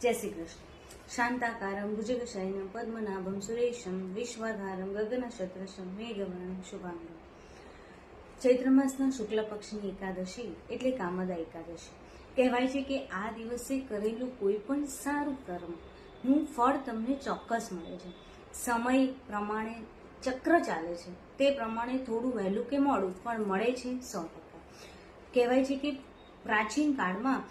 જય શ્રી કૃષ્ણ. શાંતાકારમ ભુજગશયનમ પદ્મનાભમ સુરેશમ વિશ્વાધારમ ગગનશત્રશમ મેઘવર્ણમ શુભાંગમ. ચૈત્ર માસના શુક્લ પક્ષની એકાદશી એટલે કામદા એકાદશી. કહેવાય છે કે આ દિવસે કરેલું કોઈ પણ સારું કર્મનું ફળ તમને ચોક્કસ મળે છે. સમય પ્રમાણે ચક્ર ચાલે છે, તે પ્રમાણે થોડું વહેલું કે મોડું પણ મળે છે 100%. કહેવાય છે કે પ્રાચીન કાળમાં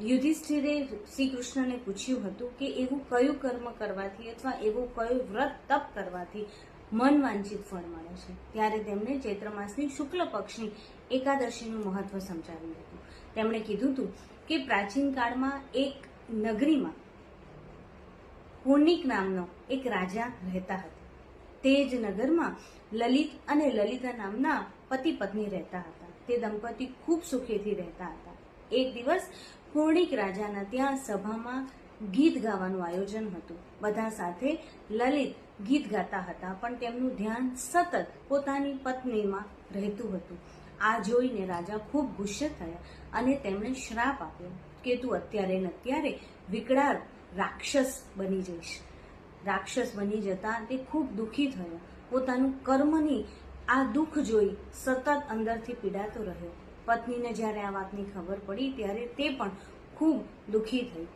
યુધિષ્ઠિરે શ્રી કૃષ્ણને પૂછ્યું હતું કે એવું કયું કર્મ કરવાથી અથવા એવું કયું વ્રત તપ કરવાથી મન વાંછિત ફળ મળે છે. ત્યારે તેમણે ચૈત્ર માસની શુક્લ પક્ષની એકાદશીનું મહત્વ સમજાવ્યું હતું. તેમણે કીધું હતું કે પ્રાચીન કાળમાં એક નગરીમાં પૂર્ણિક નામનો એક રાજા રહેતા હતા. તે જ નગરમાં લલિત અને લલિતા નામના પતિ પત્ની રહેતા હતા. તે દંપતી ખૂબ સુખેથી રહેતા હતા. એક દિવસ પૂર્ણિક રાજાના ત્યાં સભામાં ગીત ગાવાનું આયોજન હતું. બધા સાથે લલિત ગીત ગાતા હતા, પણ તેમનું ધ્યાન સતત પોતાની પત્નીમાં રહેતું હતું. આ જોઈને રાજા ખૂબ ગુસ્સે થયા અને તેમણે શ્રાપ આપ્યો કે તું અત્યારે ને અત્યારે વિકરાળ રાક્ષસ બની જઈશ. રાક્ષસ બની જતા તે ખૂબ દુઃખી થયો. પોતાનું કર્મની આ દુઃખ જોઈ સતત અંદરથી પીડાતો રહ્યો. પત્નીને જ્યારે આ વાતની ખબર પડી ત્યારે તે પણ ખૂબ દુઃખી થઈ.